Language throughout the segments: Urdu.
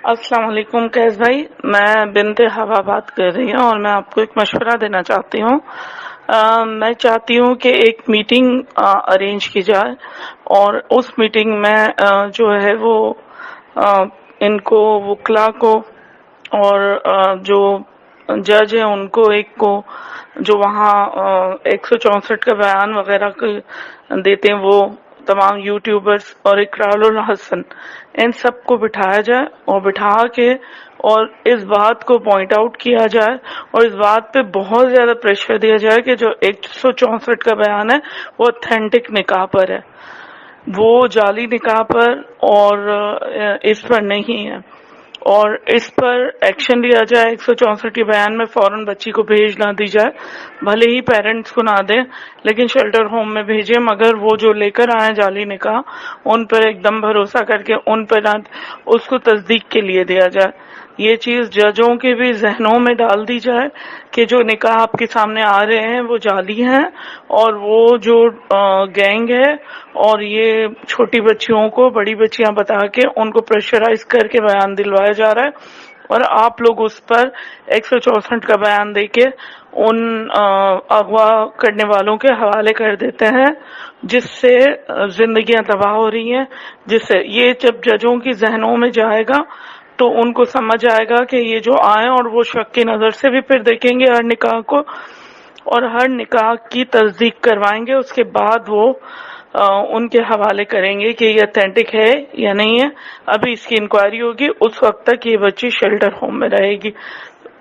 السلام علیکم قیس بھائی، میں بنت ہوا بات کر رہی ہوں اور میں آپ کو ایک مشورہ دینا چاہتی ہوں۔ میں چاہتی ہوں کہ ایک میٹنگ ارینج کی جائے اور اس میٹنگ میں جو ہے وہ ان کو وکلا کو اور جو جج ہیں ان کو ایک کو جو وہاں 164 کا بیان وغیرہ دیتے ہیں وہ تمام یوٹیوبرز اور اقرار الحسن ان سب کو بٹھایا جائے اور بٹھا کے اور اس بات کو پوائنٹ آؤٹ کیا جائے اور اس بات پہ بہت زیادہ پریشر دیا جائے کہ جو 164 کا بیان ہے وہ اتھینٹک نکاح پر ہے، وہ جعلی نکاح پر اور اس پر نہیں ہے، اور اس پر ایکشن لیا جائے۔ 164 کے بیان میں فوراً بچی کو بھیج نہ دی جائے، بھلے ہی پیرنٹس کو نہ دیں لیکن شیلٹر ہوم میں بھیجیں، مگر وہ جو لے کر آئیں جعلی نکاح ان پر ایک دم بھروسہ کر کے ان پر نہ اس کو تصدیق کے لیے دیا جائے۔ یہ چیز ججوں کے بھی ذہنوں میں ڈال دی جائے کہ جو نکاح آپ کے سامنے آ رہے ہیں وہ جعلی ہیں اور وہ جو گینگ ہے اور یہ چھوٹی بچیوں کو بڑی بچیاں بتا کے ان کو پریشرائز کر کے بیان دلوایا جا رہا ہے اور آپ لوگ اس پر 164 کا بیان دے کے ان اغوا کرنے والوں کے حوالے کر دیتے ہیں، جس سے زندگیاں تباہ ہو رہی ہیں، جس سے یہ جب ججوں کی ذہنوں میں جائے گا تو ان کو سمجھ آئے گا کہ یہ جو آئیں اور وہ شک کی نظر سے بھی پھر دیکھیں گے ہر نکاح کو اور ہر نکاح کی تصدیق کروائیں گے، اس کے بعد وہ ان کے حوالے کریں گے کہ یہ اتھینٹک ہے یا نہیں ہے۔ ابھی اس کی انکوائری ہوگی، اس وقت تک یہ بچی شیلٹر ہوم میں رہے گی۔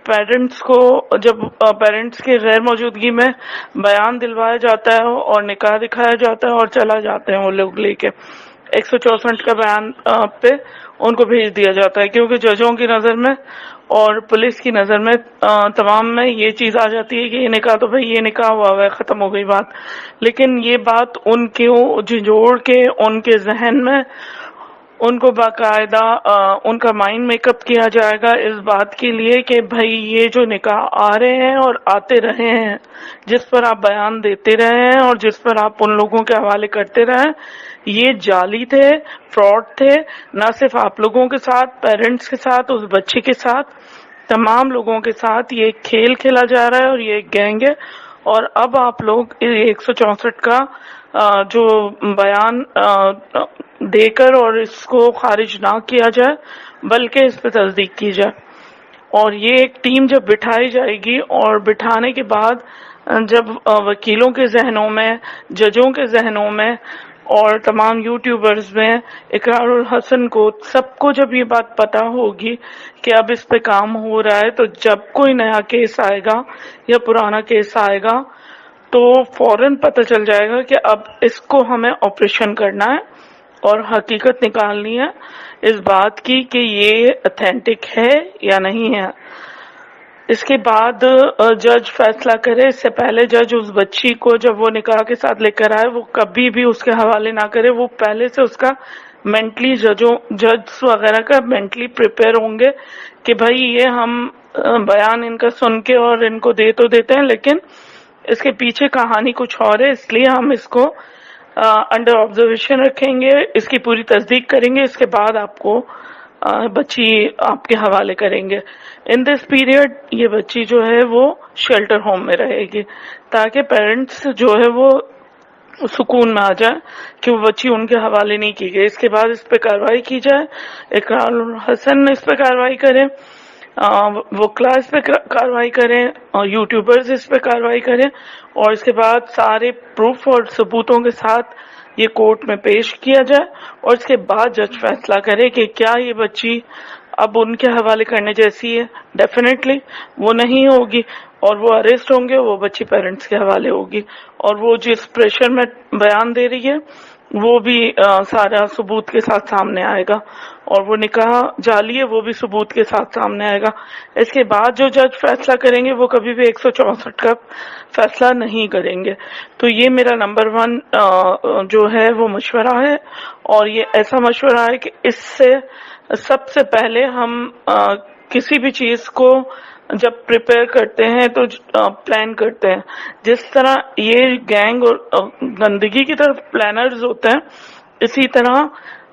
پیرنٹس کو جب پیرنٹس کی غیر موجودگی میں بیان دلوایا جاتا ہے اور نکاح دکھایا جاتا ہے اور چلا جاتے ہیں وہ لوگ لے کے 164 کا بیان پہ ان کو بھیج دیا جاتا ہے، کیونکہ ججوں کی نظر میں اور پولیس کی نظر میں تمام میں یہ چیز آ جاتی ہے کہ یہ نکاح تو بھئی یہ نکاح ہوا ہے، ختم ہو گئی بات۔ لیکن یہ بات ان کو جھنجھوڑ کے ان کے ذہن میں ان کو باقاعدہ ان کا مائنڈ میک اپ کیا جائے گا اس بات کے لیے کہ بھائی یہ جو نکاح آ رہے ہیں اور آتے رہے ہیں، جس پر آپ بیان دیتے رہے ہیں اور جس پر آپ ان لوگوں کے حوالے کرتے رہے، یہ جعلی تھے، فراڈ تھے، نہ صرف آپ لوگوں کے ساتھ، پیرنٹس کے ساتھ، اس بچے کے ساتھ، تمام لوگوں کے ساتھ یہ کھیل کھیلا جا رہا ہے اور یہ ایک گینگ ہے۔ اور اب آپ لوگ 164 کا جو بیان دے کر اور اس کو خارج نہ کیا جائے بلکہ اس پہ تصدیق کی جائے، اور یہ ایک ٹیم جب بٹھائی جائے گی اور بٹھانے کے بعد جب وکیلوں کے ذہنوں میں، ججوں کے ذہنوں میں اور تمام یوٹیوبرز میں، اقرار الحسن کو، سب کو جب یہ بات پتہ ہوگی کہ اب اس پہ کام ہو رہا ہے، تو جب کوئی نیا کیس آئے گا یا پرانا کیس آئے گا تو فوراً پتہ چل جائے گا کہ اب اس کو ہمیں آپریشن کرنا ہے اور حقیقت نکالنی ہے اس بات کی کہ یہ اتھینٹک ہے یا نہیں ہے۔ اس کے بعد جج فیصلہ کرے، اس سے پہلے جج اس بچی کو جب وہ نکاح کے ساتھ لے کر آئے وہ کبھی بھی اس کے حوالے نہ کرے، وہ پہلے سے اس کا مینٹلی ججز وغیرہ کا مینٹلی پریپیئر ہوں گے کہ بھائی یہ ہم بیان ان کا سن کے اور ان کو دے تو دیتے ہیں لیکن اس کے پیچھے کہانی کچھ اور ہے، اس لیے ہم اس کو انڈر آبزرویشن رکھیں گے، اس کی پوری تصدیق کریں گے، اس کے بعد آپ کو بچی آپ کے حوالے کریں گے۔ ان دس پیریڈ یہ بچی جو ہے وہ شیلٹر ہوم میں رہے گی تاکہ پیرنٹس جو ہے وہ سکون میں آ جائے کہ وہ بچی ان کے حوالے نہیں کی گئی۔ اس کے بعد اس پہ کارروائی کی جائے، اقرار الحسن اس پہ کارروائی کریں، وکلا اس پہ کارروائی کریں اور یوٹیوبرز اس پہ کارروائی کریں، اور اس کے بعد سارے پروف اور ثبوتوں کے ساتھ یہ کورٹ میں پیش کیا جائے اور اس کے بعد جج فیصلہ کرے کہ کیا یہ بچی اب ان کے حوالے کرنے جیسی ہے۔ ڈیفینیٹلی وہ نہیں ہوگی اور وہ اریسٹ ہوں گے، وہ بچی پیرنٹس کے حوالے ہوگی، اور وہ جس پریشر میں بیان دے رہی ہے وہ بھی سارا ثبوت کے ساتھ سامنے آئے گا، اور وہ نکاح جعلی ہے وہ بھی ثبوت کے ساتھ سامنے آئے گا۔ اس کے بعد جو جج فیصلہ کریں گے وہ کبھی بھی 164 کا فیصلہ نہیں کریں گے۔ تو یہ میرا نمبر 1 جو ہے وہ مشورہ ہے، اور یہ ایسا مشورہ ہے کہ اس سے سب سے پہلے ہم کسی بھی چیز کو جب پریپیئر کرتے ہیں تو پلان کرتے ہیں، جس طرح یہ گینگ اور گندگی کی طرف پلانرز ہوتے ہیں، اسی طرح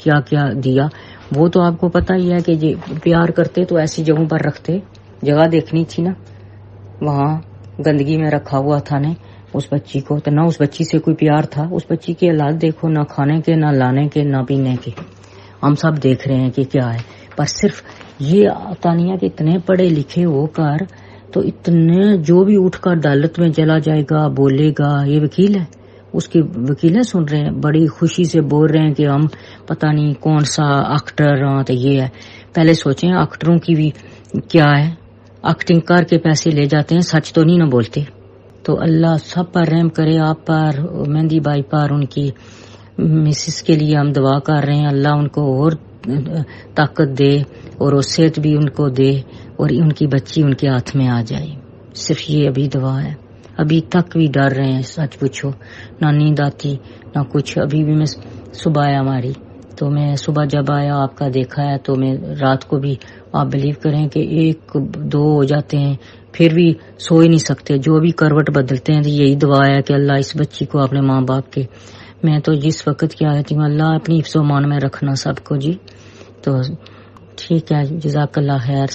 کیا کیا دیا. وہ تو آپ کو پتا ہی ہے کہ جی پیار کرتے تو ایسی جگہوں پر رکھتے. جگہ دیکھنی تھی نا, وہاں گندگی میں رکھا ہوا تھا نے اس بچی کو, تو نہ اس بچی سے کوئی پیار تھا. اس بچی کے حالات دیکھو, نہ کھانے کے, نہ لانے کے, نہ پینے کے. ہم سب دیکھ رہے ہیں کہ کیا ہے. پر صرف یہ تانیہ کہ اتنے پڑھے لکھے ہو کر تو اتنے جو بھی اٹھ کر عدالت میں چلا جائے گا, بولے گا, یہ وکیل ہے, اس کی وکیلیں سن رہے ہیں, بڑی خوشی سے بول رہے ہیں کہ ہم پتہ نہیں کون سا ایکٹر ہاں. تو یہ ہے, پہلے سوچیں ایکٹروں کی بھی کیا ہے, ایکٹنگ کر کے پیسے لے جاتے ہیں, سچ تو نہیں نہ بولتے. تو اللہ سب پر رحم کرے, آپ پر, مہندی بائی پر, ان کی مسز کے لیے ہم دعا کر رہے ہیں. اللہ ان کو اور طاقت دے اور وہ صحت بھی ان کو دے اور ان کی بچی ان کے ہاتھ میں آ جائے. صرف یہ ابھی دعا ہے. ابھی تک بھی ڈر رہے ہیں, سچ پوچھو, نہ نیند آتی نہ کچھ. ابھی بھی میں صبح آیا ہماری, تو میں صبح جب آیا آپ کا دیکھا ہے, تو میں رات کو بھی آپ بلیو کریں کہ 1-2 ہو جاتے ہیں, پھر بھی سو ہی نہیں سکتے. جو بھی کروٹ بدلتے ہیں تو یہی دعا ہے کہ اللہ اس بچی کو اپنے ماں باپ کے, میں تو جس وقت کیا کہتی ہوں اللہ اپنی حفظ و امان میں رکھنا سب کو. جی تو ٹھیک ہے, جزاک اللہ خیر.